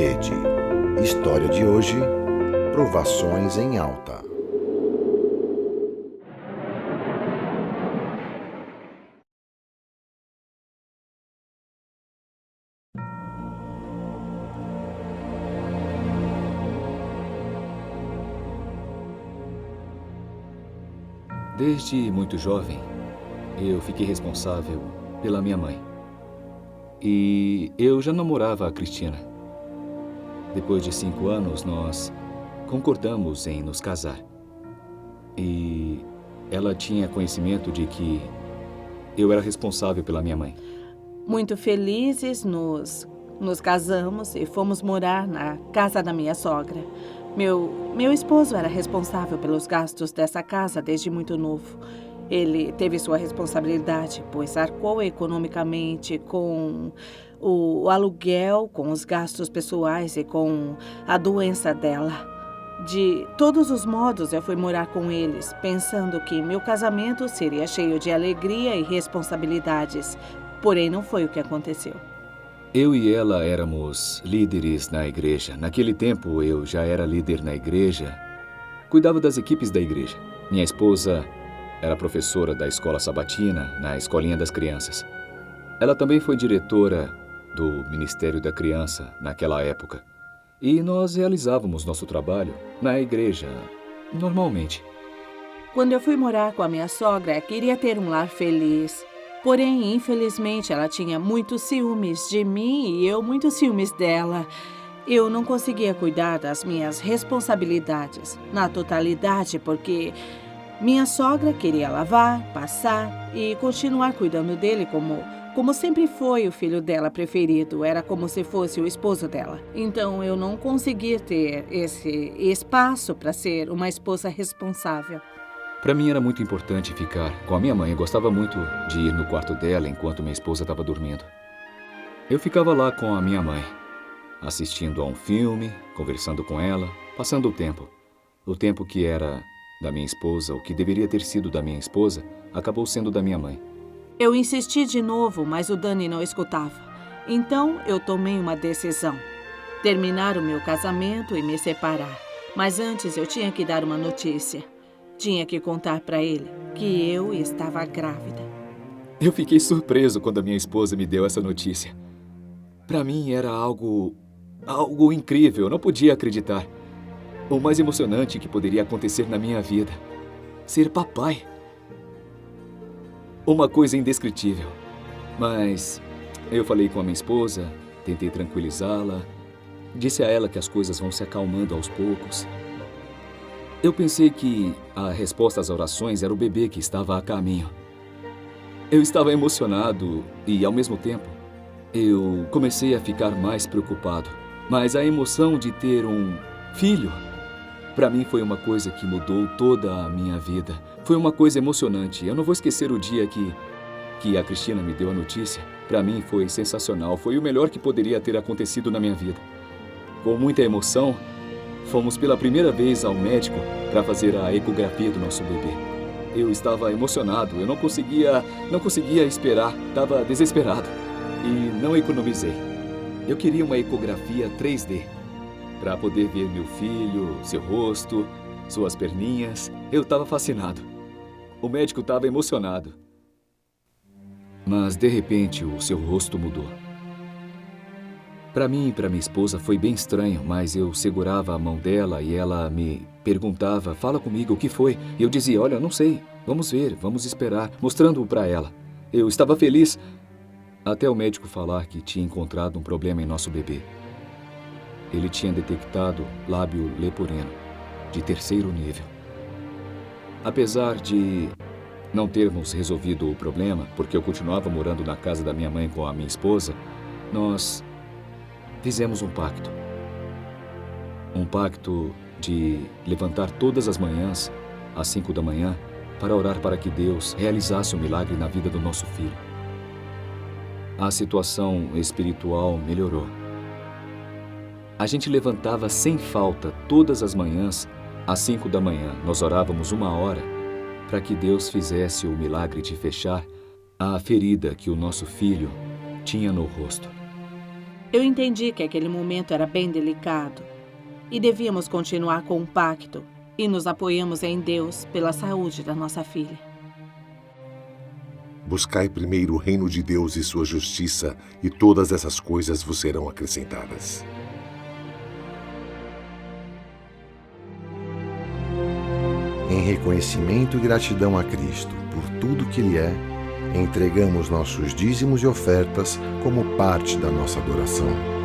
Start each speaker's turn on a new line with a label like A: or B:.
A: Verde. História de hoje: Provações em Alta.
B: Desde muito jovem, eu fiquei responsável pela minha mãe. E eu já namorava a Cristina. Depois de 5 anos, nós concordamos em nos casar. E ela tinha conhecimento de que eu era responsável pela minha mãe.
C: Muito felizes, nos casamos e fomos morar na casa da minha sogra. Meu esposo era responsável pelos gastos dessa casa desde muito novo. Ele teve sua responsabilidade, pois arcou economicamente com o aluguel, com os gastos pessoais e com a doença dela. De todos os modos, eu fui morar com eles, pensando que meu casamento seria cheio de alegria e responsabilidades. Porém, não foi o que aconteceu.
B: Eu e ela éramos líderes na igreja. Naquele tempo, eu já era líder na igreja. Cuidava das equipes da igreja. Minha esposa era professora da escola sabatina, na escolinha das crianças. Ela também foi diretora do Ministério da Criança naquela época. E nós realizávamos nosso trabalho na igreja, normalmente.
C: Quando eu fui morar com a minha sogra, queria ter um lar feliz. Porém, infelizmente, ela tinha muitos ciúmes de mim e eu muitos ciúmes dela. Eu não conseguia cuidar das minhas responsabilidades na totalidade, porque minha sogra queria lavar, passar e continuar cuidando dele como sempre foi o filho dela preferido. Era como se fosse o esposo dela. Então, eu não conseguia ter esse espaço para ser uma esposa responsável.
B: Para mim era muito importante ficar com a minha mãe. Eu gostava muito de ir no quarto dela enquanto minha esposa estava dormindo. Eu ficava lá com a minha mãe, assistindo a um filme, conversando com ela, passando o tempo. O tempo que era da minha esposa, o que deveria ter sido da minha esposa, acabou sendo da minha mãe.
C: Eu insisti de novo, mas o Dani não escutava. Então, eu tomei uma decisão: terminar o meu casamento e me separar. Mas antes eu tinha que dar uma notícia. Tinha que contar para ele que eu estava grávida.
B: Eu fiquei surpreso quando a minha esposa me deu essa notícia. Para mim era algo incrível, eu não podia acreditar. O mais emocionante que poderia acontecer na minha vida: ser papai. Uma coisa indescritível. Mas eu falei com a minha esposa, tentei tranquilizá-la, disse a ela que as coisas vão se acalmando aos poucos. Eu pensei que a resposta às orações era o bebê que estava a caminho. Eu estava emocionado e, ao mesmo tempo, eu comecei a ficar mais preocupado. Mas a emoção de ter um filho, para mim, foi uma coisa que mudou toda a minha vida. Foi uma coisa emocionante. Eu não vou esquecer o dia que a Cristina me deu a notícia. Para mim, foi sensacional. Foi o melhor que poderia ter acontecido na minha vida. Com muita emoção, fomos pela primeira vez ao médico para fazer a ecografia do nosso bebê. Eu estava emocionado, eu não conseguia esperar, estava desesperado e não economizei. Eu queria uma ecografia 3D para poder ver meu filho, seu rosto, suas perninhas. Eu estava fascinado. O médico estava emocionado. Mas, de repente, o seu rosto mudou. Para mim e para minha esposa foi bem estranho, mas eu segurava a mão dela e ela me perguntava: fala comigo, o que foi? E eu dizia: olha, não sei, vamos ver, vamos esperar, mostrando-o para ela. Eu estava feliz, até o médico falar que tinha encontrado um problema em nosso bebê. Ele tinha detectado lábio leporino, de 3º nível. Apesar de não termos resolvido o problema, porque eu continuava morando na casa da minha mãe com a minha esposa, nós fizemos um pacto. Um pacto de levantar todas as manhãs, às 5 da manhã, para orar para que Deus realizasse um milagre na vida do nosso filho. A situação espiritual melhorou. A gente levantava sem falta todas as manhãs, às 5 da manhã. Nós orávamos 1 hora para que Deus fizesse o milagre de fechar a ferida que o nosso filho tinha no rosto.
C: Eu entendi que aquele momento era bem delicado e devíamos continuar com o pacto e nos apoiamos em Deus pela saúde da nossa filha.
D: Buscai primeiro o reino de Deus e sua justiça, e todas essas coisas vos serão acrescentadas.
A: Em reconhecimento e gratidão a Cristo por tudo que Ele é, entregamos nossos dízimos e ofertas como parte da nossa adoração.